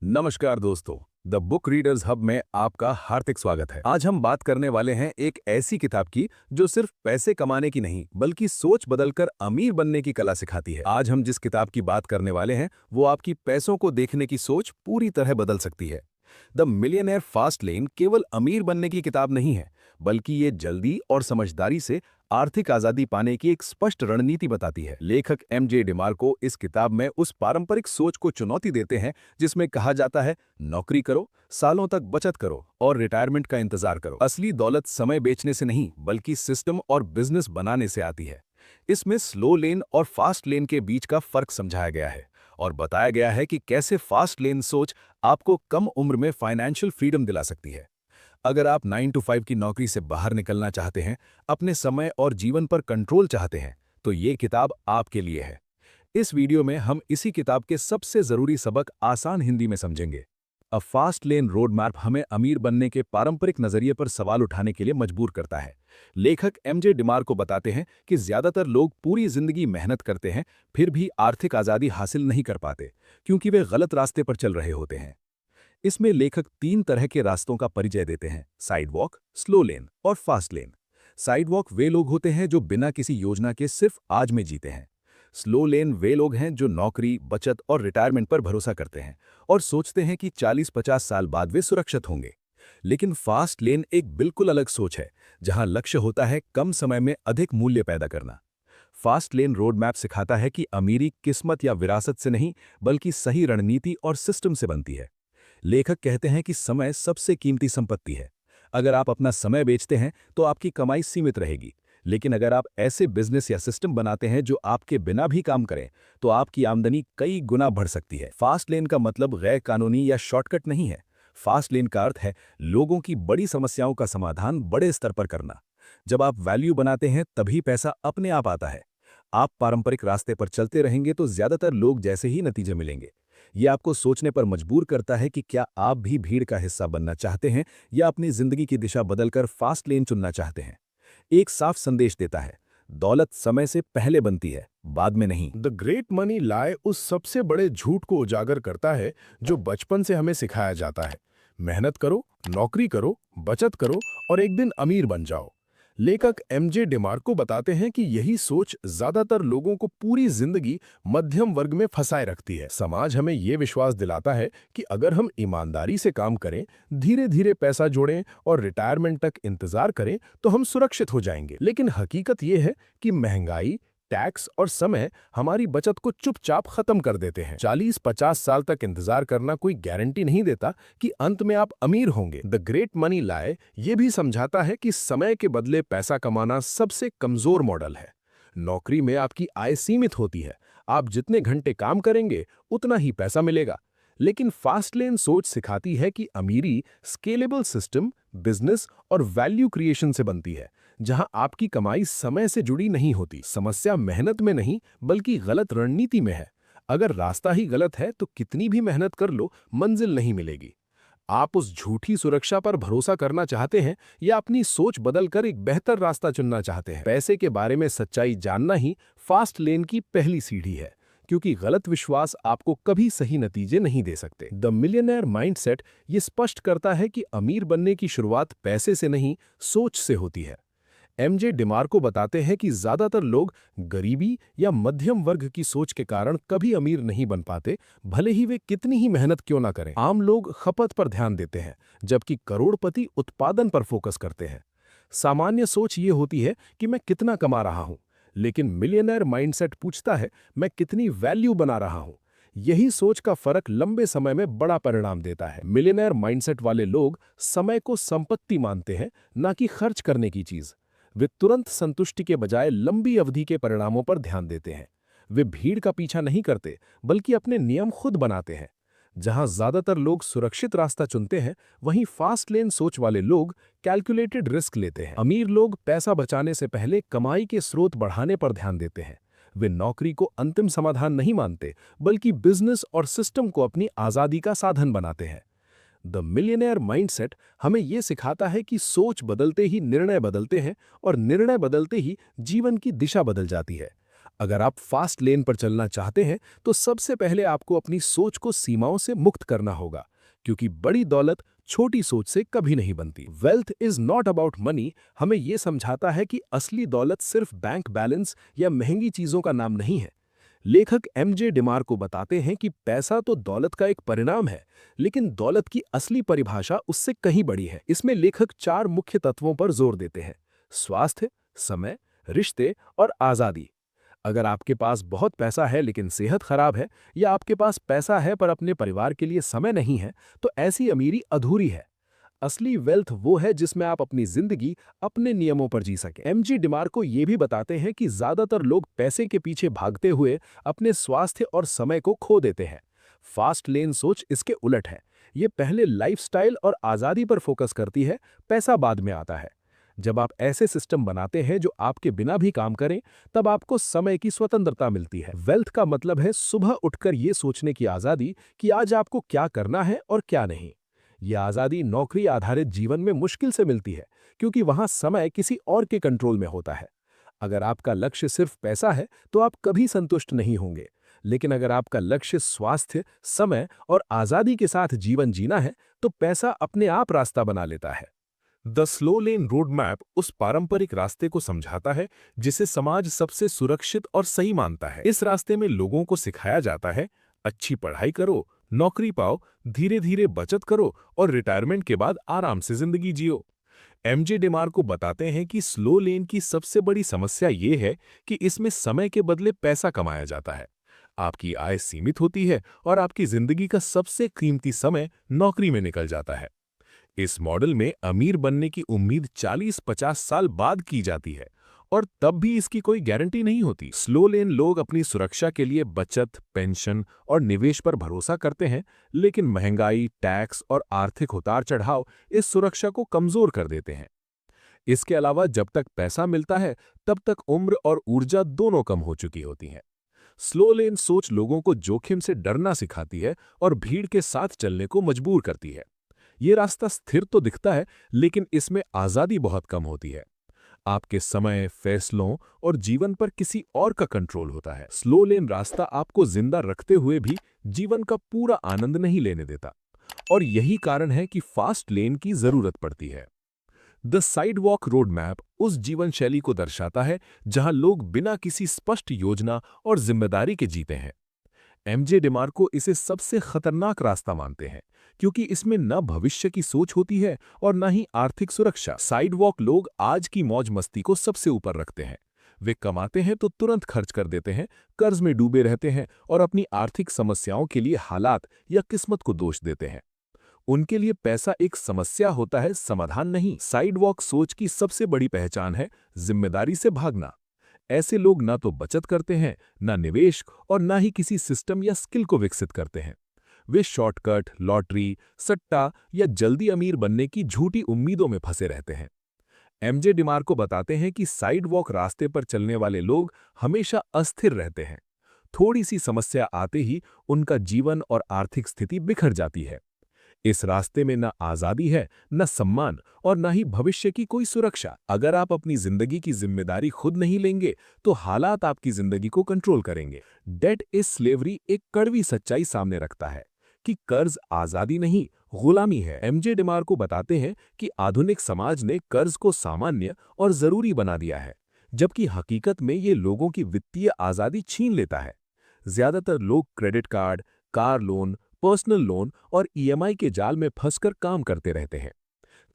नमस्कार दोस्तों, the book readers hub में आपका हार्दिक स्वागत है। आज हम बात करने वाले हैं एक ऐसी किताब की जो सिर्फ पैसे कमाने की नहीं बल्कि सोच बदलकर अमीर बनने की कला सिखाती है। आज हम जिस किताब की बात करने वाले हैं वो आपकी पैसों को देखने की सोच पूरी तरह बदल सकती है। द मिलियनेयर फास्ट लेन केवल अमीर बनने की किताब नहीं है, बल्कि ये जल्दी और समझदारी से आर्थिक आजादी पाने की एक स्पष्ट रणनीति बताती है। लेखक एमजे डिमार्को इस किताब में उस पारंपरिक सोच को चुनौती देते हैं जिसमें कहा जाता है नौकरी करो, सालों तक बचत करो और रिटायरमेंट का इंतजार करो। असली दौलत समय बेचने से नहीं बल्कि सिस्टम और बिजनेस बनाने से आती है। इसमें स्लो लेन और फास्ट लेन के बीच का फर्क समझाया गया है और बताया गया है कि कैसे फास्ट लेन सोच आपको कम उम्र में फाइनेंशियल फ्रीडम दिला सकती है। अगर आप 9 to 5 की नौकरी से बाहर निकलना चाहते हैं, अपने समय और जीवन पर कंट्रोल चाहते हैं, तो ये किताब आपके लिए है। इस वीडियो में हम इसी किताब के सबसे जरूरी सबक आसान हिंदी में समझेंगे। A fast lane road map हमें अमीर बनने के पारंपरिक नजरिए पर सवाल उठाने के लिए मजबूर करता है। लेखक एमजे डिमार्को बताते हैं कि ज्यादातर लोग पूरी जिंदगी मेहनत करते हैं, फिर भी आर्थिक आजादी हासिल नहीं कर पाते, क्योंकि वे गलत रास्ते पर चल रहे होते हैं। इसमें लेखक 3 तरह के रास्तों का परिचय देते हैं: साइड वॉक, स्लो लेन और फास्ट लेन। साइड वॉक वे लोग होते हैं जो बिना किसी योजना के सिर्फ आज में जीते हैं। स्लो लेन वे लोग हैं जो नौकरी, बचत और रिटायरमेंट पर भरोसा करते हैं और सोचते हैं कि 40-50 साल बाद वे सुरक्षित होंगे। लेकिन फास्ट लेन एक बिल्कुल अलग सोच है, जहां लक्ष्य होता है कम समय में अधिक मूल्य पैदा करना। फास्ट लेन रोड मैप सिखाता है कि अमीरी किस्मत या विरासत से नहीं बल्कि सही रणनीति और सिस्टम से बनती है। लेखक कहते हैं कि समय सबसे कीमती संपत्ति है। अगर आप अपना समय बेचते हैं तो आपकी कमाई सीमित रहेगी, लेकिन अगर आप ऐसे बिजनेस या सिस्टम बनाते हैं जो आपके बिना भी काम करें, तो आपकी आमदनी कई गुना बढ़ सकती है। फास्ट लेन का मतलब गैर कानूनी या शॉर्टकट नहीं है। फास्ट लेन का अर्थ है लोगों की बड़ी समस्याओं का समाधान बड़े स्तर पर करना। जब आप वैल्यू बनाते हैं तभी पैसा अपने आप आता है। आप पारंपरिक रास्ते पर चलते रहेंगे तो ज्यादातर लोग जैसे ही नतीजे मिलेंगे। ये आपको सोचने पर मजबूर करता है कि क्या आप भी भीड़ का हिस्सा बनना चाहते हैं या अपनी जिंदगी की दिशा बदलकर फास्ट लेन चुनना चाहते हैं। एक साफ संदेश देता है: दौलत समय से पहले बनती है, बाद में नहीं। द ग्रेट मनी लाए उस सबसे बड़े झूठ को उजागर करता है जो बचपन से हमें सिखाया जाता है। मेहनत करो, नौकरी करो, बचत करो और एक दिन अमीर बन जाओ। लेखक एमजे डिमार्को बताते हैं कि यही सोच ज्यादातर लोगों को पूरी जिंदगी मध्यम वर्ग में फंसाए रखती है। समाज हमें यह विश्वास दिलाता है कि अगर हम ईमानदारी से काम करें, धीरे धीरे पैसा जोड़ें और रिटायरमेंट तक इंतजार करें तो हम सुरक्षित हो जाएंगे। लेकिन हकीकत यह है कि महंगाई, टैक्स और समय हमारी बचत को चुपचाप खत्म कर देते हैं। 40-50 साल तक इंतजार करना कोई गारंटी नहीं देता कि अंत में आप अमीर होंगे। द ग्रेट मनी लाए ये भी समझाता है कि समय के बदले पैसा कमाना सबसे कमजोर मॉडल है। नौकरी में आपकी आय सीमित होती है, आप जितने घंटे काम करेंगे उतना ही पैसा मिलेगा। लेकिन फास्ट लेन सोच सिखाती है कि अमीरी स्केलेबल सिस्टम, बिजनेस और वैल्यू क्रिएशन से बनती है, जहां आपकी कमाई समय से जुड़ी नहीं होती। समस्या मेहनत में नहीं बल्कि गलत रणनीति में है। अगर रास्ता ही गलत है तो कितनी भी मेहनत कर लो, मंजिल नहीं मिलेगी। आप उस झूठी सुरक्षा पर भरोसा करना चाहते हैं या अपनी सोच बदलकर एक बेहतर रास्ता चुनना चाहते हैं? पैसे के बारे में सच्चाई जानना ही फास्ट लेन की पहली सीढ़ी है, क्योंकि गलत विश्वास आपको कभी सही नतीजे नहीं दे सकते। द मिलियनेयर माइंडसेट ये स्पष्ट करता है कि अमीर बनने की शुरुआत पैसे से नहीं, सोच से होती है। एमजे डिमार्को बताते हैं कि ज्यादातर लोग गरीबी या मध्यम वर्ग की सोच के कारण कभी अमीर नहीं बन पाते, भले ही वे कितनी ही मेहनत क्यों ना करें। आम लोग खपत पर ध्यान देते हैं, जबकि करोड़पति उत्पादन पर फोकस करते हैं। सामान्य सोच ये होती है कि मैं कितना कमा रहा हूं, लेकिन मिलियनेयर माइंडसेट पूछता है मैं कितनी वैल्यू बना रहा हूं। यही सोच का फर्क लंबे समय में बड़ा परिणाम देता है। मिलियनेयर माइंडसेट वाले लोग समय को संपत्ति मानते हैं, ना कि खर्च करने की चीज। वे तुरंत संतुष्टि के बजाय लंबी अवधि के परिणामों पर ध्यान देते हैं। वे भीड़ का पीछा नहीं करते बल्कि अपने नियम खुद बनाते हैं। जहां ज्यादातर लोग सुरक्षित रास्ता चुनते हैं, वहीं फास्ट लेन सोच वाले लोग कैलकुलेटेड रिस्क लेते हैं। अमीर लोग पैसा बचाने से पहले कमाई के स्रोत बढ़ाने पर ध्यान देते हैं। वे नौकरी को अंतिम समाधान नहीं मानते बल्कि बिजनेस और सिस्टम को अपनी आजादी का साधन बनाते हैं। द मिलियनेयर माइंडसेट हमें यह सिखाता है कि सोच बदलते ही निर्णय बदलते हैं और निर्णय बदलते ही जीवन की दिशा बदल जाती है। अगर आप फास्ट लेन पर चलना चाहते हैं तो सबसे पहले आपको अपनी सोच को सीमाओं से मुक्त करना होगा, क्योंकि बड़ी दौलत छोटी सोच से कभी नहीं बनती। Wealth is not about money हमें यह समझाता है कि असली दौलत सिर्फ बैंक बैलेंस या महंगी चीजों का नाम नहीं है। लेखक एमजे डिमार्को बताते हैं कि पैसा तो दौलत का एक परिणाम है, लेकिन दौलत की असली परिभाषा उससे कहीं बड़ी है। इसमें लेखक 4 मुख्य तत्वों पर जोर देते हैं: स्वास्थ्य, समय, रिश्ते और आजादी। अगर आपके पास बहुत पैसा है लेकिन सेहत खराब है, या आपके पास पैसा है पर अपने परिवार के लिए समय नहीं है, तो ऐसी अमीरी अधूरी है। असली वेल्थ वो है जिसमें आप अपनी जिंदगी अपने नियमों पर जी सकें। एमजी डिमार्को ये भी बताते हैं कि ज्यादातर लोग पैसे के पीछे भागते हुए अपने स्वास्थ्य और समय को खो देते हैं। फास्ट लेन सोच इसके उलट है। ये पहले लाइफस्टाइल और आज़ादी पर फोकस करती है, पैसा बाद में आता है। जब आप ऐसे सिस्टम बनाते हैं जो आपके बिना भी काम करें, तब आपको समय की स्वतंत्रता मिलती है। वेल्थ का मतलब है सुबह उठकर ये सोचने की आज़ादी कि आज आपको क्या करना है और क्या नहीं। यह आज़ादी नौकरी आधारित जीवन में मुश्किल से मिलती है, क्योंकि वहां समय किसी और के कंट्रोल में होता है। अगर आपका लक्ष्य सिर्फ पैसा है तो आप कभी संतुष्ट नहीं होंगे, लेकिन अगर आपका लक्ष्य स्वास्थ्य, समय और आज़ादी के साथ जीवन जीना है, तो पैसा अपने आप रास्ता बना लेता है। The slow lane road map उस पारंपरिक रास्ते को समझाता है जिसे समाज सबसे सुरक्षित और सही मानता है। इस रास्ते में लोगों को सिखाया जाता है, अच्छी पढ़ाई करो, नौकरी पाओ, धीरे धीरे बचत करो और रिटायरमेंट के बाद आराम से जिंदगी जियो। एमजे डिमार्को बताते हैं कि स्लो लेन की सबसे बड़ी समस्या ये है कि इसमें समय के बदले पैसा कमाया जाता है। आपकी आय सीमित होती है और आपकी जिंदगी का सबसे कीमती समय नौकरी में निकल जाता है। इस मॉडल में अमीर बनने की उम्मीद 40-50 साल बाद की जाती है, और तब भी इसकी कोई गारंटी नहीं होती। स्लो लेन लोग अपनी सुरक्षा के लिए बचत, पेंशन और निवेश पर भरोसा करते हैं, लेकिन महंगाई, टैक्स और आर्थिक उतार-चढ़ाव इस सुरक्षा को कमजोर कर देते हैं। इसके अलावा जब तक पैसा मिलता है, तब तक उम्र और ऊर्जा दोनों कम हो चुकी होती हैं। स्लो लेन सोच लोगों को जोखिम से डरना सिखाती है और भीड़ के साथ चलने को मजबूर करती है। ये रास्ता स्थिर तो दिखता है, लेकिन इसमें आज़ादी बहुत कम होती है। आपके समय, फैसलों और जीवन पर किसी और का कंट्रोल होता है। स्लो लेन रास्ता आपको जिंदा रखते हुए भी जीवन का पूरा आनंद नहीं लेने देता, और यही कारण है कि फास्ट लेन की जरूरत पड़ती है। द साइडवॉक रोड मैप उस जीवन शैली को दर्शाता है जहां लोग बिना किसी स्पष्ट योजना और जिम्मेदारी के जीते हैं। एमजे डिमार्को इसे सबसे खतरनाक रास्ता मानते हैं, क्योंकि इसमें न भविष्य की सोच होती है और न ही आर्थिक सुरक्षा। साइडवॉक लोग आज की मौज मस्ती को सबसे ऊपर रखते हैं। वे कमाते हैं तो तुरंत खर्च कर देते हैं, कर्ज में डूबे रहते हैं और अपनी आर्थिक समस्याओं के लिए हालात या किस्मत को दोष देते हैं। उनके लिए पैसा एक समस्या होता है, समाधान नहीं। साइडवॉक सोच की सबसे बड़ी पहचान है जिम्मेदारी से भागना। ऐसे लोग ना तो बचत करते हैं, ना निवेश, और ना ही किसी सिस्टम या स्किल को विकसित करते हैं। वे शॉर्टकट, लॉटरी, सट्टा या जल्दी अमीर बनने की झूठी उम्मीदों में फंसे रहते हैं। एमजे डिमार्को बताते हैं कि साइडवॉक रास्ते पर चलने वाले लोग हमेशा अस्थिर रहते हैं। थोड़ी सी समस्या आते ही उनका जीवन और आर्थिक स्थिति बिखर जाती है। इस रास्ते में न आज़ादी है, न सम्मान और न ही भविष्य की कोई सुरक्षा। अगर आप अपनी जिंदगी की जिम्मेदारी खुद नहीं लेंगे, तो हालात आपकी जिंदगी को कंट्रोल करेंगे। डेट इज स्लेवरी एक कड़वी सच्चाई सामने रखता है कि कर्ज आज़ादी नहीं, गुलामी है। एमजे डिमार्को बताते हैं कि आधुनिक समाज ने कर्ज को सामान्य और जरूरी बना दिया है, जबकि हकीकत में ये लोगों की वित्तीय आज़ादी छीन लेता है। ज्यादातर लोग credit card, car loan, personal loan और ईएमआई के जाल में फंसकर काम करते रहते हैं।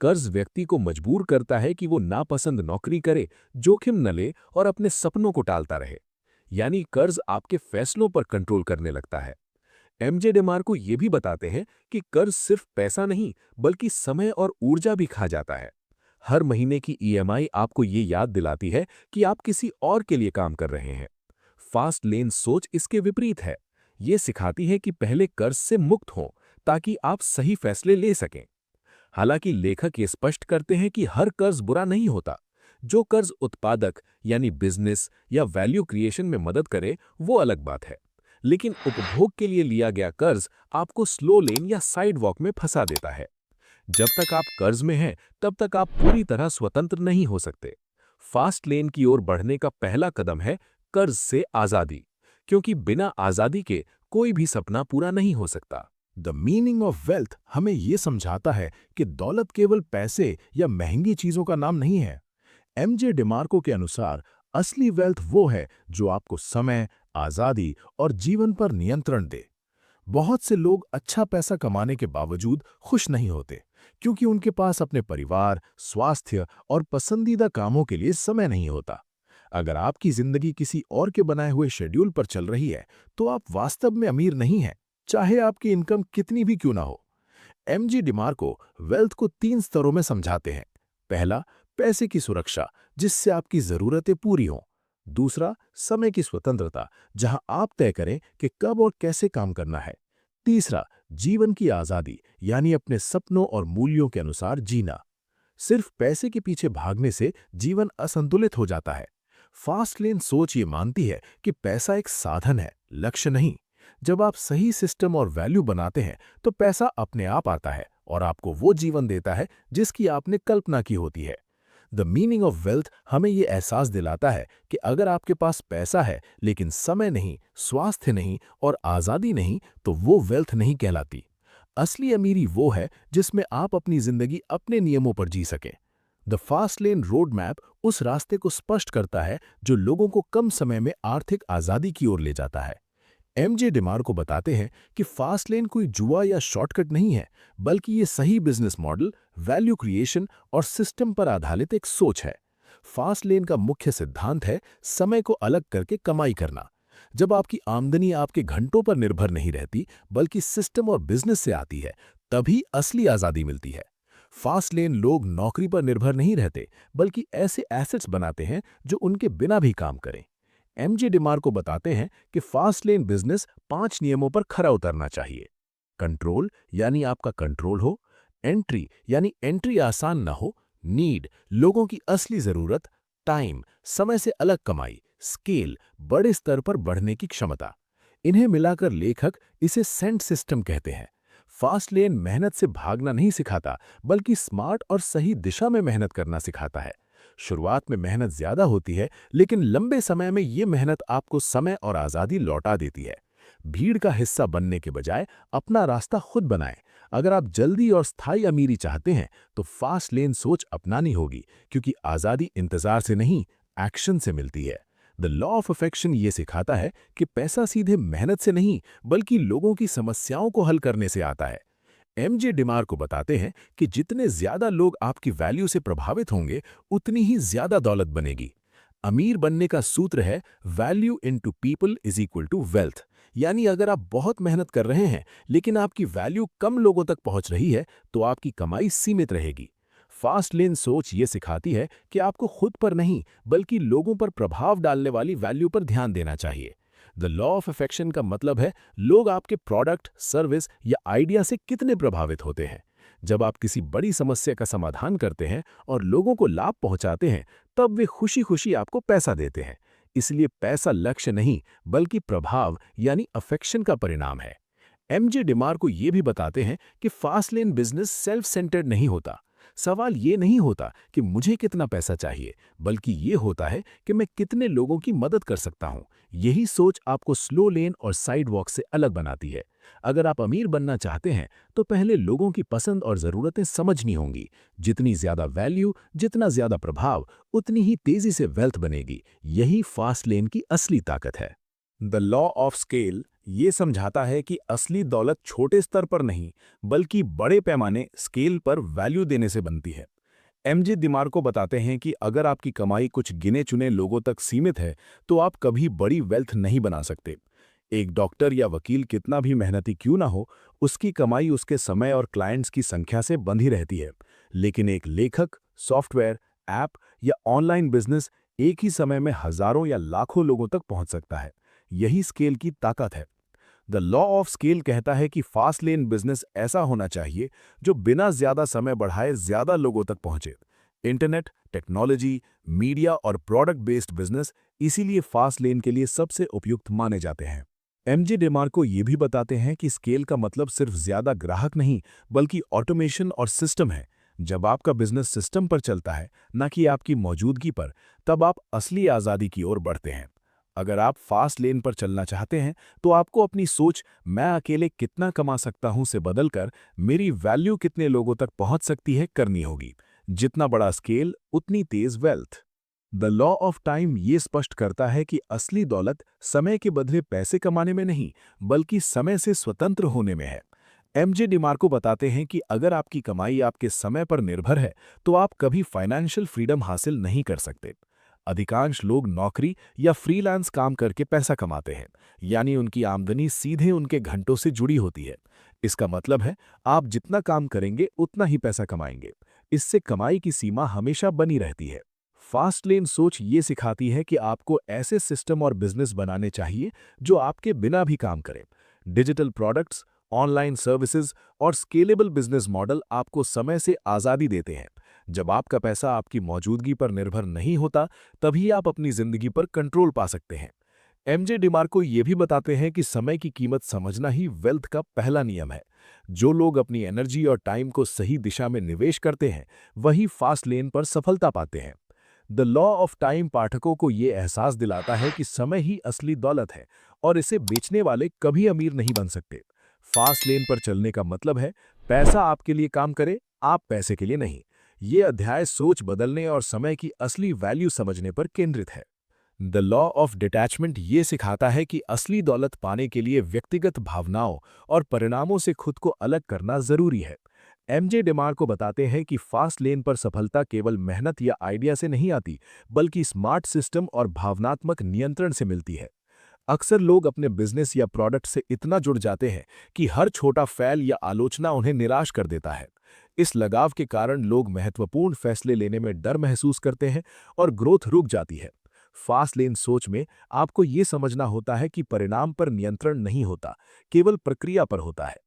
कर्ज व्यक्ति को मजबूर करता है कि वो नापसंद नौकरी करे, जोखिम न ले और अपने सपनों को टालता रहे। यानी कर्ज आपके फैसलों पर कंट्रोल करने लगता है। एमजे डिमार्को ये भी बताते हैं कि कर्ज सिर्फ पैसा नहीं, बल्कि समय और ऊर्जा भी खा जाता है। हर महीने की ईएमआई आपको ये याद दिलाती है कि आप किसी और के लिए काम कर रहे हैं। फास्ट लेन सोच इसके विपरीत है। ये सिखाती है कि पहले कर्ज से मुक्त हों, ताकि आप सही फैसले ले सकें। हालांकि लेखक ये स्पष्ट करते हैं कि हर कर्ज बुरा नहीं होता। जो कर्ज उत्पादक यानी बिजनेस या वैल्यू क्रिएशन में मदद करे, वो अलग बात है। लेकिन उपभोग के लिए लिया गया कर्ज आपको स्लो लेन या साइड वॉक में फंसा देता है। जब तक आप कर्ज में हैं, तब तक आप पूरी तरह स्वतंत्र नहीं हो सकते। फास्ट लेन की ओर बढ़ने का पहला कदम है कर्ज से आजादी, क्योंकि बिना आजादी के कोई भी सपना पूरा नहीं हो सकता। द मीनिंग ऑफ वेल्थ हमें ये समझाता है कि दौलत केवल पैसे या महंगी चीजों का नाम नहीं है। एमजे डिमार्को के अनुसार असली वेल्थ वो है जो आपको समय, आजादी और जीवन पर नियंत्रण दे। बहुत से लोग अच्छा पैसा कमाने के बावजूद खुश नहीं होते, क्योंकि उनके पास अपने परिवार, स्वास्थ्य और पसंदीदा कामों के लिए समय नहीं होता। अगर आपकी जिंदगी किसी और के बनाए हुए शेड्यूल पर चल रही है, तो आप वास्तव में अमीर नहीं हैं, चाहे आपकी इनकम कितनी भी क्यों ना हो। एमजी डिमार्को वेल्थ को 3 स्तरों में समझाते हैं। पहला, पैसे की सुरक्षा, जिससे आपकी जरूरतें पूरी हों। दूसरा, समय की स्वतंत्रता, जहां आप तय करें कि कब और कैसे काम करना है। तीसरा, जीवन की आजादी, यानी अपने सपनों और मूल्यों के अनुसार जीना। सिर्फ पैसे के पीछे भागने से जीवन असंतुलित हो जाता है। फास्ट लेन सोच ये मानती है कि पैसा एक साधन है, लक्ष्य नहीं। जब आप सही सिस्टम और वैल्यू बनाते हैं, तो पैसा अपने आप आता है और आपको वो जीवन देता है जिसकी आपने कल्पना की होती है। द मीनिंग ऑफ वेल्थ हमें ये एहसास दिलाता है कि अगर आपके पास पैसा है लेकिन समय नहीं, स्वास्थ्य नहीं और आज़ादी नहीं, तो वो वेल्थ नहीं कहलाती। असली अमीरी वो है जिसमें आप अपनी जिंदगी अपने नियमों पर जी सकें। The fast lane road map उस रास्ते को स्पष्ट करता है जो लोगों को कम समय में आर्थिक आज़ादी की ओर ले जाता है। एमजे डिमार्को बताते हैं कि फास्ट लेन कोई जुआ या शॉर्टकट नहीं है, बल्कि ये सही बिजनेस मॉडल, वैल्यू क्रिएशन और सिस्टम पर आधारित एक सोच है। फास्ट लेन का मुख्य सिद्धांत है समय को अलग करके कमाई करना। जब आपकी आमदनी आपके घंटों पर निर्भर नहीं रहती, बल्कि सिस्टम और बिजनेस से आती है, तभी असली आज़ादी मिलती है। फास्ट लेन लोग नौकरी पर निर्भर नहीं रहते, बल्कि ऐसे एसेट्स बनाते हैं जो उनके बिना भी काम करें। एमजे डिमार्को बताते हैं कि फास्ट लेन बिजनेस 5 नियमों पर खरा उतरना चाहिए। कंट्रोल, यानी आपका कंट्रोल हो। एंट्री, यानी एंट्री आसान ना हो। नीड, लोगों की असली जरूरत। टाइम, समय से अलग कमाई। स्केल, बड़े स्तर पर बढ़ने की क्षमता। इन्हें मिलाकर लेखक इसे सेंट सिस्टम कहते हैं। फास्ट लेन मेहनत से भागना नहीं सिखाता, बल्कि स्मार्ट और सही दिशा में मेहनत करना सिखाता है। शुरुआत में मेहनत ज्यादा होती है, लेकिन लंबे समय में ये मेहनत आपको समय और आज़ादी लौटा देती है। भीड़ का हिस्सा बनने के बजाय अपना रास्ता खुद बनाएं। अगर आप जल्दी और स्थायी अमीरी चाहते हैं, तो फास्ट लेन सोच अपनानी होगी, क्योंकि आज़ादी इंतजार से नहीं, एक्शन से मिलती है। द लॉ ऑफ अफेक्शन ये सिखाता है कि पैसा सीधे मेहनत से नहीं, बल्कि लोगों की समस्याओं को हल करने से आता है। एमजे डिमार्को बताते हैं कि जितने ज्यादा लोग आपकी वैल्यू से प्रभावित होंगे, उतनी ही ज्यादा दौलत बनेगी। अमीर बनने का सूत्र है value into people is equal to wealth. यानी अगर आप बहुत मेहनत कर रहे हैं, लेकिन आपकी वैल्यू कम लोगों तक पहुंच रही है, तो आपकी कमाई सीमित रहेगी। फास्ट लेन सोच ये सिखाती है कि आपको खुद पर नहीं, बल्कि लोगों पर प्रभाव डालने वाली वैल्यू पर ध्यान देना चाहिए। द लॉ ऑफ अफेक्शन का मतलब है लोग आपके प्रोडक्ट, सर्विस या आइडिया से कितने प्रभावित होते हैं। जब आप किसी बड़ी समस्या का समाधान करते हैं और लोगों को लाभ पहुंचाते हैं, तब वे खुशी खुशी आपको पैसा देते हैं। इसलिए पैसा लक्ष्य नहीं, बल्कि प्रभाव यानी अफेक्शन का परिणाम है। एमजे डिमार्को ये भी बताते हैं कि fast lane business self centred नहीं होता। सवाल ये नहीं होता कि मुझे कितना पैसा चाहिए, बल्कि ये होता है कि मैं कितने लोगों की मदद कर सकता हूँ। यही सोच आपको स्लो लेन और साइड वॉक से अलग बनाती है। अगर आप अमीर बनना चाहते हैं, तो पहले लोगों की पसंद और ज़रूरतें समझनी होंगी। जितनी ज़्यादा वैल्यू, जितना ज़्यादा प्रभाव, उतनी ही तेज़ी से वेल्थ बनेगी। यही फास्ट लेन की असली ताकत है। द लॉ ऑफ स्केल ये समझाता है कि असली दौलत छोटे स्तर पर नहीं, बल्कि बड़े पैमाने स्केल पर वैल्यू देने से बनती है। एमजे डिमार्को बताते हैं कि अगर आपकी कमाई कुछ गिने चुने लोगों तक सीमित है, तो आप कभी बड़ी वेल्थ नहीं बना सकते। एक डॉक्टर या वकील कितना भी मेहनती क्यों ना हो, उसकी कमाई उसके समय और क्लाइंट्स की संख्या से बंधी रहती है। लेकिन एक लेखक, सॉफ्टवेयर, ऐप या ऑनलाइन बिजनेस एक ही समय में हजारों या लाखों लोगों तक पहुंच सकता है। यही स्केल की ताकत है। द लॉ ऑफ स्केल कहता है कि फास्ट लेन बिजनेस ऐसा होना चाहिए जो बिना ज्यादा समय बढ़ाए ज्यादा लोगों तक पहुंचे। इंटरनेट, टेक्नोलॉजी, मीडिया और प्रोडक्ट बेस्ड बिजनेस इसीलिए फास्ट लेन के लिए सबसे उपयुक्त माने जाते हैं। एमजे डिमार्को ये भी बताते हैं कि स्केल का मतलब सिर्फ ज्यादा ग्राहक नहीं, बल्कि ऑटोमेशन और सिस्टम है। जब आपका बिजनेस सिस्टम पर चलता है, न कि आपकी मौजूदगी पर, तब आप असली आज़ादी की ओर बढ़ते हैं। अगर आप फास्ट लेन पर चलना चाहते हैं तो आपको अपनी सोच मैं अकेले कितना कमा सकता हूं से बदलकर मेरी वैल्यू कितने लोगों तक पहुंच सकती है करनी होगी। जितना बड़ा स्केल उतनी तेज wealth. The law of time ये स्पष्ट करता है कि असली दौलत समय के बदले पैसे कमाने में नहीं बल्कि समय से स्वतंत्र होने में है। एमजे डिमार्को बताते हैं कि अगर आपकी कमाई आपके समय पर निर्भर है तो आप कभी फाइनेंशियल फ्रीडम हासिल नहीं कर सकते। अधिकांश लोग नौकरी या फ्रीलांस काम करके पैसा कमाते हैं, यानी उनकी आमदनी सीधे उनके घंटों से जुड़ी होती है। इसका मतलब है आप जितना काम करेंगे उतना ही पैसा कमाएंगे। इससे कमाई की सीमा हमेशा बनी रहती है। फास्ट लेन सोच ये सिखाती है कि आपको ऐसे सिस्टम और बिजनेस बनाने चाहिए जो आपके बिना भी काम करें। डिजिटल प्रोडक्ट्स, ऑनलाइन सर्विसेज और स्केलेबल बिजनेस मॉडल आपको समय से आज़ादी देते हैं। जब आपका पैसा आपकी मौजूदगी पर निर्भर नहीं होता, तभी आप अपनी जिंदगी पर कंट्रोल पा सकते हैं। एमजे डिमार्को ये भी बताते हैं कि समय की कीमत समझना ही वेल्थ का पहला नियम है। जो लोग अपनी एनर्जी और टाइम को सही दिशा में निवेश करते हैं, वही फास्ट लेन पर सफलता पाते हैं। द लॉ ऑफ टाइम पाठकों को ये एहसास दिलाता है कि समय ही असली दौलत है और इसे बेचने वाले कभी अमीर नहीं बन सकते। फास्ट लेन पर चलने का मतलब है पैसा आपके लिए काम करे, आप पैसे के लिए नहीं। ये अध्याय सोच बदलने और समय की असली वैल्यू समझने पर केंद्रित है। द लॉ ऑफ डिटैचमेंट ये सिखाता है कि असली दौलत पाने के लिए व्यक्तिगत भावनाओं और परिणामों से खुद को अलग करना जरूरी है। एमजे डिमार्को बताते हैं कि फास्ट लेन पर सफलता केवल मेहनत या आइडिया से नहीं आती, बल्कि स्मार्ट सिस्टम और भावनात्मक नियंत्रण से मिलती है। अक्सर लोग अपने बिजनेस या प्रोडक्ट से इतना जुड़ जाते हैं कि हर छोटा फैल या आलोचना उन्हें निराश कर देता है। इस लगाव के कारण लोग महत्वपूर्ण फैसले लेने में डर महसूस करते हैं और ग्रोथ रुक जाती है। फास्ट लेन सोच में आपको ये समझना होता है कि परिणाम पर नियंत्रण नहीं होता, केवल प्रक्रिया पर होता है।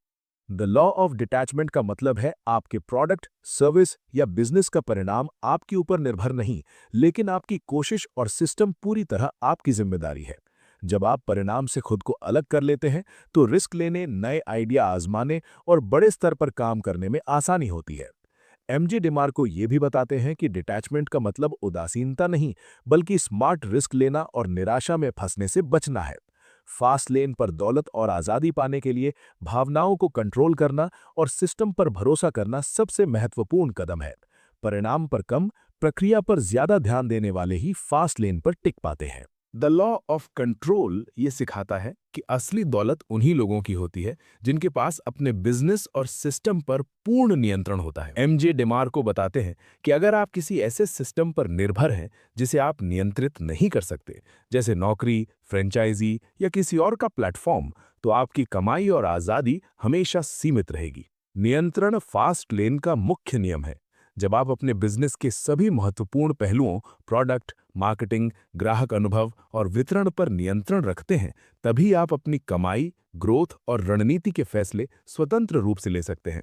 द लॉ ऑफ डिटैचमेंट का मतलब है आपके प्रोडक्ट, सर्विस या बिजनेस का परिणाम आपके ऊपर निर्भर नहीं, लेकिन आपकी कोशिश और सिस्टम पूरी तरह आपकी जिम्मेदारी है। जब आप परिणाम से खुद को अलग कर लेते हैं, तो रिस्क लेने, नए आइडिया आजमाने और बड़े स्तर पर काम करने में आसानी होती है। एमजे डिमार्को ये भी बताते हैं कि डिटैचमेंट का मतलब उदासीनता नहीं, बल्कि स्मार्ट रिस्क लेना और निराशा में फंसने से बचना है। फास्ट लेन पर दौलत और आज़ादी पाने के लिए भावनाओं को कंट्रोल करना और सिस्टम पर भरोसा करना सबसे महत्वपूर्ण कदम है। परिणाम पर कम, प्रक्रिया पर ज्यादा ध्यान देने वाले ही फास्ट लेन पर टिक पाते हैं। द लॉ ऑफ कंट्रोल ये सिखाता है कि असली दौलत उन्हीं लोगों की होती है जिनके पास अपने बिजनेस और सिस्टम पर पूर्ण नियंत्रण होता है। एमजे डिमार्को बताते हैं कि अगर आप किसी ऐसे सिस्टम पर निर्भर हैं जिसे आप नियंत्रित नहीं कर सकते, जैसे नौकरी, फ्रेंचाइजी या किसी और का प्लेटफॉर्म, तो आपकी कमाई और आज़ादी हमेशा सीमित रहेगी। नियंत्रण फास्ट लेन का मुख्य नियम है। जब आप अपने बिजनेस के सभी महत्वपूर्ण पहलुओं, प्रोडक्ट, मार्केटिंग, ग्राहक अनुभव और वितरण पर नियंत्रण रखते हैं, तभी आप अपनी कमाई, ग्रोथ और रणनीति के फैसले स्वतंत्र रूप से ले सकते हैं।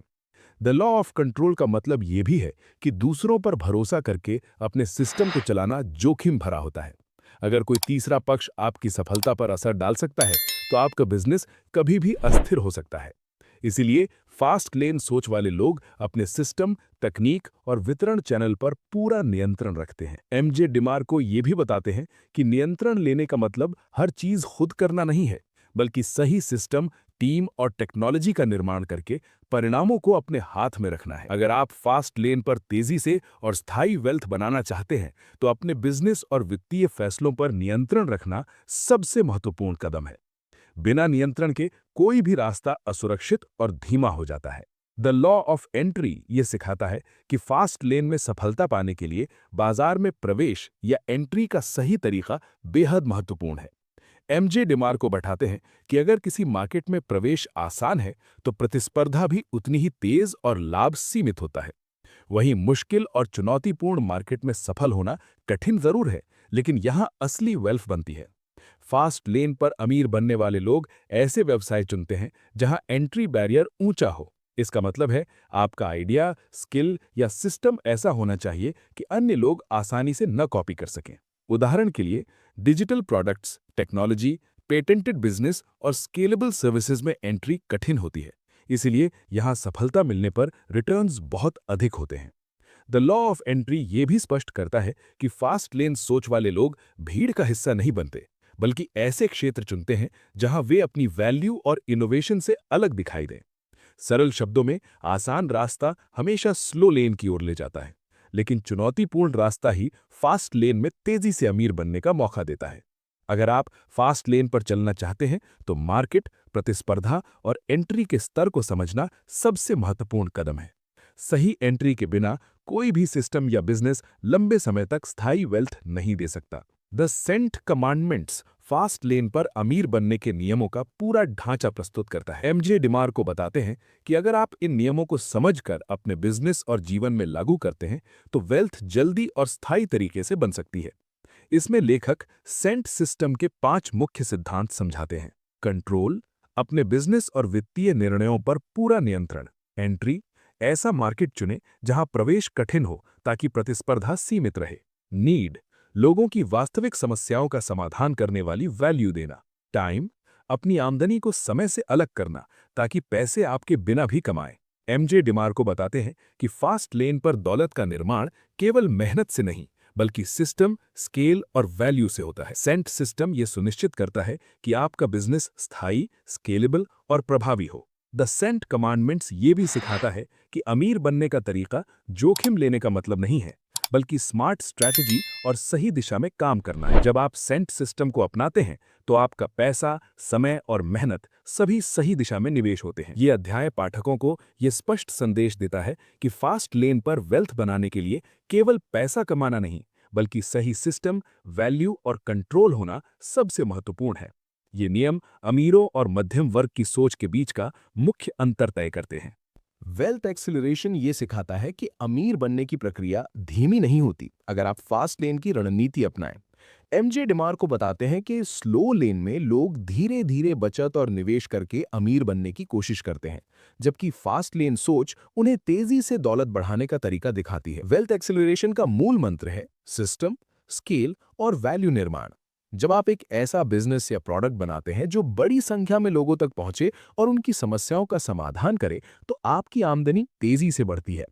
द लॉ ऑफ कंट्रोल का मतलब ये भी है कि दूसरों पर भरोसा करके अपने सिस्टम को चलाना जोखिम भरा होता है। अगर कोई तीसरा पक्ष आपकी सफलता पर असर डाल सकता है, तो आपका बिजनेस कभी भी अस्थिर हो सकता है। इसीलिए फास्ट लेन सोच वाले लोग अपने सिस्टम, तकनीक और वितरण चैनल पर पूरा नियंत्रण रखते हैं। एमजे डिमार्को ये भी बताते हैं कि नियंत्रण लेने का मतलब हर चीज खुद करना नहीं है, बल्कि सही सिस्टम, टीम और टेक्नोलॉजी का निर्माण करके परिणामों को अपने हाथ में रखना है। अगर आप फास्ट लेन पर तेजी से और स्थायी वेल्थ बनाना चाहते हैं, तो अपने बिजनेस और वित्तीय फैसलों पर नियंत्रण रखना सबसे महत्वपूर्ण कदम है। बिना नियंत्रण के कोई भी रास्ता असुरक्षित और धीमा हो जाता है। द लॉ ऑफ एंट्री ये सिखाता है कि फास्ट लेन में सफलता पाने के लिए बाजार में प्रवेश या एंट्री का सही तरीका बेहद महत्वपूर्ण है। एमजे डिमार्को बैठाते हैं कि अगर किसी मार्केट में प्रवेश आसान है, तो प्रतिस्पर्धा भी उतनी ही तेज और लाभ सीमित होता है। वहीं मुश्किल और चुनौतीपूर्ण मार्केट में सफल होना कठिन जरूर है, लेकिन यहाँ असली वेल्थ बनती है। फास्ट लेन पर अमीर बनने वाले लोग ऐसे व्यवसाय चुनते हैं जहां एंट्री बैरियर ऊंचा हो। इसका मतलब है आपका आइडिया, स्किल या सिस्टम ऐसा होना चाहिए कि अन्य लोग आसानी से न कॉपी कर सकें। उदाहरण के लिए, digital products, technology, patented business और स्केलेबल सर्विसेज में एंट्री कठिन होती है। इसीलिए यहां सफलता मिलने पर रिटर्न्स बहुत अधिक होते हैं। द लॉ ऑफ एंट्री ये भी स्पष्ट करता है कि फास्ट लेन सोच वाले लोग भीड़ का हिस्सा नहीं बनते, बल्कि ऐसे क्षेत्र चुनते हैं जहां वे अपनी वैल्यू और इनोवेशन से अलग दिखाई दें। सरल शब्दों में, आसान रास्ता हमेशा स्लो लेन की ओर ले जाता है, लेकिन चुनौतीपूर्ण रास्ता ही फास्ट लेन में तेजी से अमीर बनने का मौका देता है। अगर आप फास्ट लेन पर चलना चाहते हैं तो मार्केट, प्रतिस्पर्धा और एंट्री के स्तर को समझना सबसे महत्वपूर्ण कदम है। सही एंट्री के बिना कोई भी सिस्टम या बिजनेस लंबे समय तक स्थायी वेल्थ नहीं दे सकता। द सेंट कमांडमेंट्स फास्ट लेन पर अमीर बनने के नियमों का पूरा ढांचा प्रस्तुत करता है। एमजे डिमार को बताते हैं कि अगर आप इन नियमों को समझकर अपने बिजनेस और जीवन में लागू करते हैं तो वेल्थ जल्दी और स्थायी तरीके से बन सकती है। इसमें लेखक सेंट सिस्टम के 5 मुख्य सिद्धांत समझाते हैं। कंट्रोल, अपने बिजनेस और वित्तीय निर्णयों पर पूरा नियंत्रण। एंट्री, ऐसा मार्केट चुनें जहां प्रवेश कठिन हो ताकि प्रतिस्पर्धा सीमित रहे। नीड, लोगों की वास्तविक समस्याओं का समाधान करने वाली वैल्यू देना। टाइम, अपनी आमदनी को समय से अलग करना ताकि पैसे आपके बिना भी कमाएं। एमजे डिमार को बताते हैं कि फास्ट लेन पर दौलत का निर्माण केवल मेहनत से नहीं बल्कि सिस्टम, स्केल और वैल्यू से होता है। सेंट सिस्टम ये सुनिश्चित करता है कि आपका बिजनेस स्थायी, स्केलेबल और प्रभावी हो। द सेंट कमांडमेंट्स ये भी सिखाता है कि अमीर बनने का तरीका जोखिम लेने का मतलब नहीं है, बल्कि स्मार्ट स्ट्रैटेजी और सही दिशा में काम करना है। जब आप सेंट सिस्टम को अपनाते हैं तो आपका पैसा, समय और मेहनत सभी सही दिशा में निवेश होते हैं। ये अध्याय पाठकों को ये स्पष्ट संदेश देता है कि फास्ट लेन पर वेल्थ बनाने के लिए केवल पैसा कमाना नहीं, बल्कि सही सिस्टम, वैल्यू और कंट्रोल होना सबसे महत्वपूर्ण है। ये नियम अमीरों और मध्यम वर्ग की सोच के बीच का मुख्य अंतर तय करते हैं। वेल्थ एक्सेलरेशन ये सिखाता है कि अमीर बनने की प्रक्रिया धीमी नहीं होती अगर आप फास्ट लेन की रणनीति अपनाएं। एमजे डिमार को बताते हैं कि स्लो लेन में लोग धीरे धीरे बचत और निवेश करके अमीर बनने की कोशिश करते हैं, जबकि फास्ट लेन सोच उन्हें तेजी से दौलत बढ़ाने का तरीका दिखाती है। वेल्थ एक्सेलरेशन का मूल मंत्र है सिस्टम, स्केल और वैल्यू निर्माण। जब आप एक ऐसा बिजनेस या प्रोडक्ट बनाते हैं जो बड़ी संख्या में लोगों तक पहुंचे और उनकी समस्याओं का समाधान करे, तो आपकी आमदनी तेजी से बढ़ती है।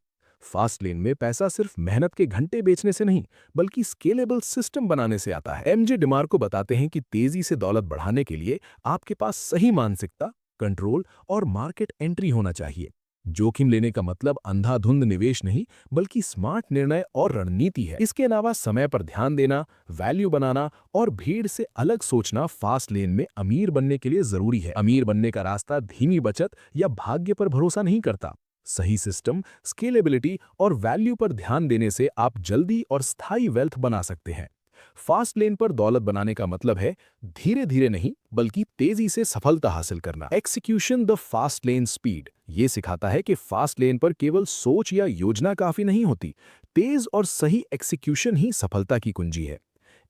फास्ट लेन में पैसा सिर्फ मेहनत के घंटे बेचने से नहीं, बल्कि स्केलेबल सिस्टम बनाने से आता है। एमजे डिमार को बताते हैं कि तेजी से दौलत बढ़ाने के लिए आपके पास सही मानसिकता, कंट्रोल और मार्केट एंट्री होना चाहिए। जोखिम लेने का मतलब अंधाधुंध निवेश नहीं, बल्कि स्मार्ट निर्णय और रणनीति है। इसके अलावा समय पर ध्यान देना, वैल्यू बनाना और भीड़ से अलग सोचना फास्ट लेन में अमीर बनने के लिए जरूरी है। अमीर बनने का रास्ता धीमी बचत या भाग्य पर भरोसा नहीं करता। सही सिस्टम, स्केलेबिलिटी और वैल्यू पर ध्यान देने से आप जल्दी और स्थायी वेल्थ बना सकते हैं। फास्ट लेन पर दौलत बनाने का मतलब है धीरे धीरे नहीं, बल्कि तेजी से सफलता हासिल करना। Execution the fast lane speed ये सिखाता है कि फास्ट लेन पर केवल सोच या योजना काफी नहीं होती, तेज और सही एक्सिक्यूशन ही सफलता की कुंजी है।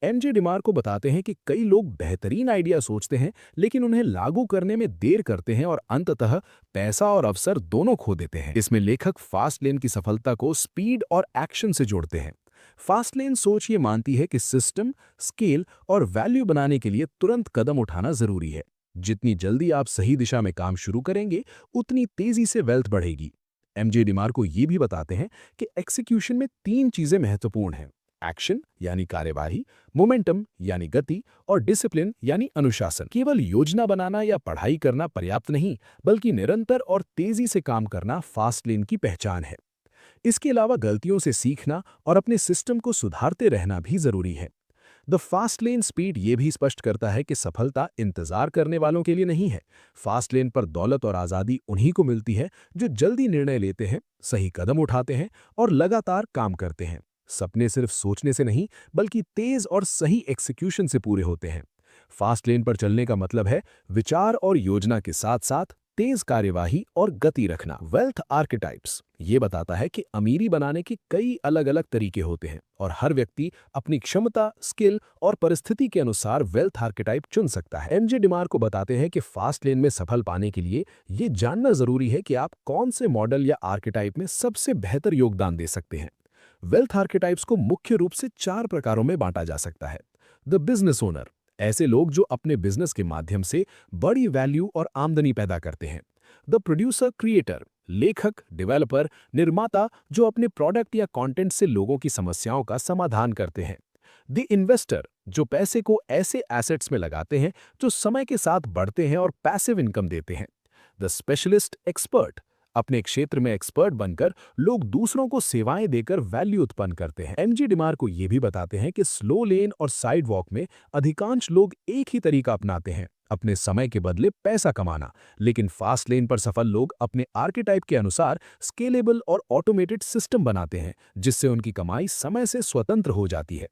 एमजे डिमार को बताते हैं कि कई लोग बेहतरीन आइडिया सोचते हैं, लेकिन उन्हें लागू करने में देर करते हैं और अंततः पैसा और अवसर दोनों खो देते हैं। इसमें लेखक फास्ट लेन की सफलता को स्पीड और एक्शन से जोड़ते हैं। फास्ट लेन सोच ये मानती है कि सिस्टम, स्केल और वैल्यू बनाने के लिए तुरंत कदम उठाना जरूरी है। जितनी जल्दी आप सही दिशा में काम शुरू करेंगे, उतनी तेजी से वेल्थ बढ़ेगी। एमजे डिमार को ये भी बताते हैं कि एक्सिक्यूशन में 3 चीजें महत्वपूर्ण हैं: एक्शन यानी कार्यवाही, मोमेंटम यानी गति और डिसिप्लिन यानी अनुशासन। केवल योजना बनाना या पढ़ाई करना पर्याप्त नहीं, बल्कि निरंतर और तेजी से काम करना फास्ट लेन की पहचान है। इसके अलावा गलतियों से सीखना और अपने सिस्टम को सुधारते रहना भी जरूरी है। द फास्ट लेन स्पीड ये भी स्पष्ट करता है कि सफलता इंतजार करने वालों के लिए नहीं है। फास्ट लेन पर दौलत और आज़ादी उन्हीं को मिलती है जो जल्दी निर्णय लेते हैं, सही कदम उठाते हैं और लगातार काम करते हैं। सपने सिर्फ सोचने से नहीं, बल्कि तेज और सही एक्सिक्यूशन से पूरे होते हैं। फास्ट लेन पर चलने का मतलब है विचार और योजना के साथ साथ तेज कार्यवाही और गति रखना। वेल्थ आर्केटाइप्स ये बताता है कि अमीरी बनाने के कई अलग अलग तरीके होते हैं और हर व्यक्ति अपनी क्षमता, स्किल और परिस्थिति के अनुसार वेल्थ आर्केटाइप चुन सकता है। एमजे डिमार को बताते हैं कि फास्ट लेन में सफल पाने के लिए ये जानना जरूरी है कि आप कौन से मॉडल या आर्केटाइप में सबसे बेहतर योगदान दे सकते हैं। वेल्थ आर्केटाइप्स को मुख्य रूप से 4 प्रकारों में बांटा जा सकता है। द बिजनेस ओनर, ऐसे लोग जो अपने बिजनेस के माध्यम से बड़ी वैल्यू और आमदनी पैदा करते हैं। द प्रोड्यूसर क्रिएटर, लेखक, डेवलपर, निर्माता जो अपने प्रोडक्ट या कंटेंट से लोगों की समस्याओं का समाधान करते हैं। द इन्वेस्टर, जो पैसे को ऐसे एसेट्स में लगाते हैं जो समय के साथ बढ़ते हैं और पैसिव इनकम देते हैं। द स्पेशलिस्ट एक्सपर्ट, अपने क्षेत्र में एक्सपर्ट बनकर लोग दूसरों को सेवाएं देकर वैल्यू उत्पन्न करते हैं। एमजी डिमार्को ये भी बताते हैं कि स्लो लेन और साइड वॉक में अधिकांश लोग एक ही तरीका अपनाते हैं, अपने समय के बदले पैसा कमाना, लेकिन फास्ट लेन पर सफल लोग अपने आर्केटाइप के अनुसार स्केलेबल और ऑटोमेटेड सिस्टम बनाते हैं, जिससे उनकी कमाई समय से स्वतंत्र हो जाती है।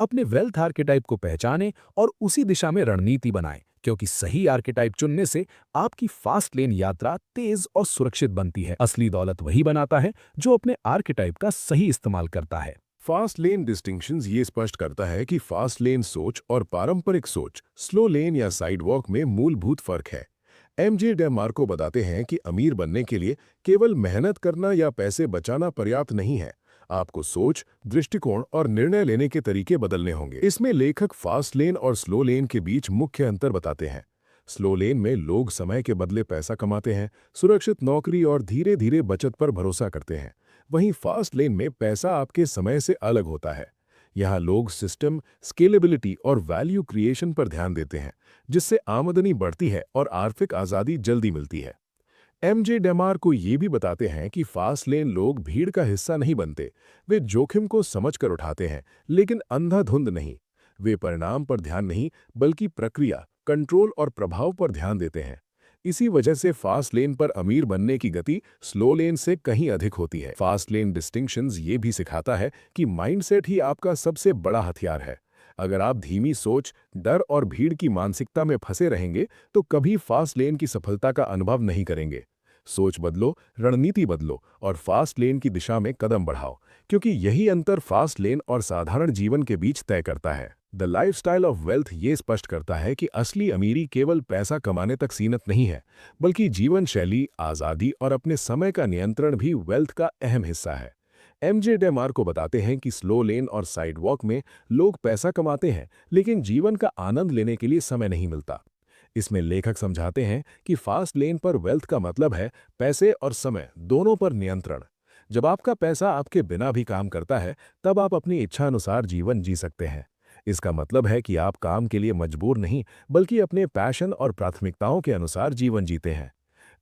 अपने वेल्थ आर्केटाइप को पहचानें और उसी दिशा में रणनीति बनाएं, क्योंकि सही आर्केटाइप चुनने से आपकी फास्ट लेन यात्रा तेज और सुरक्षित बनती है। असली दौलत वही बनाता है जो अपने आर्केटाइप का सही इस्तेमाल करता है। फास्ट लेन डिस्टिंक्शंस ये स्पष्ट करता है कि फास्ट लेन सोच और पारंपरिक सोच, स्लो लेन या साइड वॉक में मूलभूत फर्क है। एमजे डेमार्को बताते हैं कि अमीर बनने के लिए केवल मेहनत करना या पैसे बचाना पर्याप्त नहीं है। आपको सोच, दृष्टिकोण और निर्णय लेने के तरीके बदलने होंगे। इसमें लेखक फास्ट लेन और स्लो लेन के बीच मुख्य अंतर बताते हैं। स्लो लेन में लोग समय के बदले पैसा कमाते हैं, सुरक्षित नौकरी और धीरे धीरे बचत पर भरोसा करते हैं। वहीं फास्ट लेन में पैसा आपके समय से अलग होता है। यहाँ लोग सिस्टम, स्केलेबिलिटी और वैल्यू क्रिएशन पर ध्यान देते हैं, जिससे आमदनी बढ़ती है और आर्थिक आज़ादी जल्दी मिलती है। एमजे डेमार्को ये भी बताते हैं कि फास्ट लेन लोग भीड़ का हिस्सा नहीं बनते। वे जोखिम को समझकर उठाते हैं, लेकिन अंधाधुंध नहीं। वे परिणाम पर ध्यान नहीं, बल्कि प्रक्रिया, कंट्रोल और प्रभाव पर ध्यान देते हैं। इसी वजह से फास्ट लेन पर अमीर बनने की गति स्लो लेन से कहीं अधिक होती है। फास्ट लेन डिस्टिंक्शंस ये भी सिखाता है कि माइंडसेट ही आपका सबसे बड़ा हथियार है। अगर आप धीमी सोच, डर और भीड़ की मानसिकता में फंसे रहेंगे तो कभी फास्ट लेन की सफलता का अनुभव नहीं करेंगे। सोच बदलो, रणनीति बदलो और फास्ट लेन की दिशा में कदम बढ़ाओ, क्योंकि यही अंतर फास्ट लेन और साधारण जीवन के बीच तय करता है। द लाइफस्टाइल ऑफ वेल्थ ये स्पष्ट करता है कि असली अमीरी केवल पैसा कमाने तक सीमित नहीं है, बल्कि जीवन शैली, आज़ादी और अपने समय का नियंत्रण भी वेल्थ का अहम हिस्सा है। एमजे डेमार्को बताते हैं कि स्लो लेन और साइड वॉक में लोग पैसा कमाते हैं, लेकिन जीवन का आनंद लेने के लिए समय नहीं मिलता। इसमें लेखक समझाते हैं कि फास्ट लेन पर वेल्थ का मतलब है पैसे और समय दोनों पर नियंत्रण। जब आपका पैसा आपके बिना भी काम करता है, तब आप अपनी इच्छानुसार जीवन जी सकते हैं। इसका मतलब है कि आप काम के लिए मजबूर नहीं, बल्कि अपने पैशन और प्राथमिकताओं के अनुसार जीवन जीते हैं।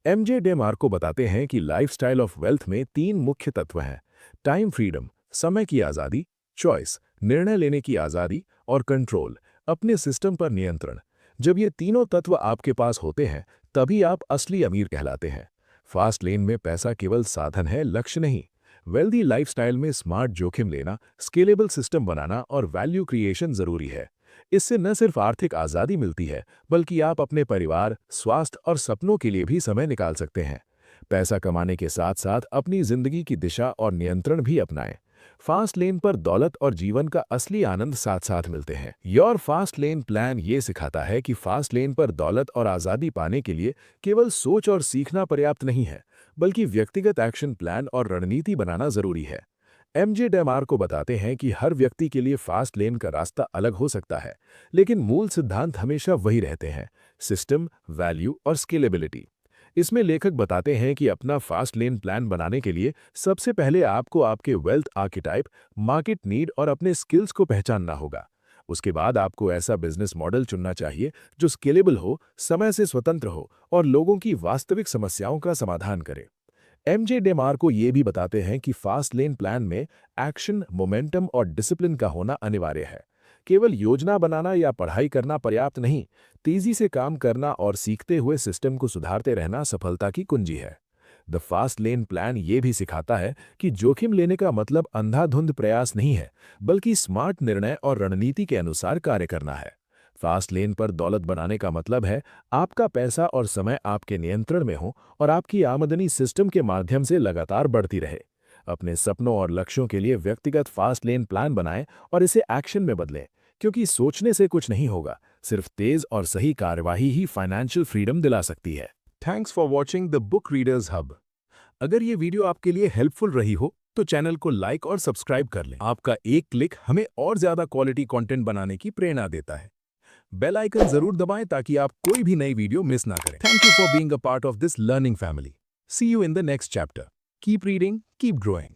एमजे डेमार्को बताते हैं कि लाइफस्टाइल ऑफ वेल्थ में 3 मुख्य तत्व हैं: टाइम फ्रीडम, समय की आज़ादी; चॉइस, निर्णय लेने की आज़ादी; और कंट्रोल, अपने सिस्टम पर नियंत्रण। जब ये तीनों तत्व आपके पास होते हैं, तभी आप असली अमीर कहलाते हैं। फास्ट लेन में पैसा केवल साधन है, लक्ष्य नहीं। वेल्दी लाइफस्टाइल में स्मार्ट जोखिम लेना, स्केलेबल सिस्टम बनाना और वैल्यू क्रिएशन जरूरी है। इससे न सिर्फ आर्थिक आज़ादी मिलती है, बल्कि आप अपने परिवार, स्वास्थ्य और सपनों के लिए भी समय निकाल सकते हैं। पैसा कमाने के साथ साथ अपनी जिंदगी की दिशा और नियंत्रण भी अपनाएं। फास्ट लेन पर दौलत और जीवन का असली आनंद साथ साथ मिलते हैं। योर फास्ट लेन प्लान ये सिखाता है कि फास्ट लेन पर दौलत और आज़ादी पाने के लिए केवल सोच और सीखना पर्याप्त नहीं है, बल्कि व्यक्तिगत एक्शन प्लान और रणनीति बनाना जरूरी है। एमजे डेमार्को बताते हैं कि हर व्यक्ति के लिए फास्ट लेन का रास्ता अलग हो सकता है, लेकिन मूल सिद्धांत हमेशा वही रहते हैं: सिस्टम, वैल्यू और स्केलेबिलिटी। इसमें लेखक बताते हैं कि अपना फास्ट लेन प्लान बनाने के लिए सबसे पहले आपको आपके वेल्थ आर्केटाइप, मार्केट नीड और अपने स्किल्स को पहचानना होगा। उसके बाद आपको ऐसा बिजनेस मॉडल चुनना चाहिए जो स्केलेबल हो, समय से स्वतंत्र हो और लोगों की वास्तविक समस्याओं का समाधान करे। एमजे डेमार्को ये भी बताते हैं कि फास्ट लेन प्लान में एक्शन, मोमेंटम और डिसिप्लिन का होना अनिवार्य है। केवल योजना बनाना या पढ़ाई करना पर्याप्त नहीं, तेजी से काम करना और सीखते हुए सिस्टम को सुधारते रहना सफलता की कुंजी है। द फास्ट लेन प्लान ये भी सिखाता है कि जोखिम लेने का मतलब अंधाधुंध प्रयास नहीं है, बल्कि स्मार्ट निर्णय और रणनीति के अनुसार कार्य करना है। फास्ट लेन पर दौलत बनाने का मतलब है आपका पैसा और समय आपके नियंत्रण में हो और आपकी आमदनी सिस्टम के माध्यम से लगातार बढ़ती रहे। अपने सपनों और लक्ष्यों के लिए व्यक्तिगत फास्ट लेन प्लान बनाएं और इसे एक्शन में बदलें, क्योंकि सोचने से कुछ नहीं होगा, सिर्फ तेज और सही कार्यवाही ही फाइनेंशियल फ्रीडम दिला सकती है। Thanks for watching the book readers hub. अगर ये वीडियो आपके लिए हेल्पफुल रही हो तो चैनल को लाइक और सब्सक्राइब कर लें। आपका एक क्लिक हमें और ज्यादा क्वालिटी कंटेंट बनाने की प्रेरणा देता है। बेल आइकन जरूर दबाएं ताकि आप कोई भी नई वीडियो मिस ना करें। Thank you for being a part of this learning family. See you in the next chapter. Keep reading, keep growing.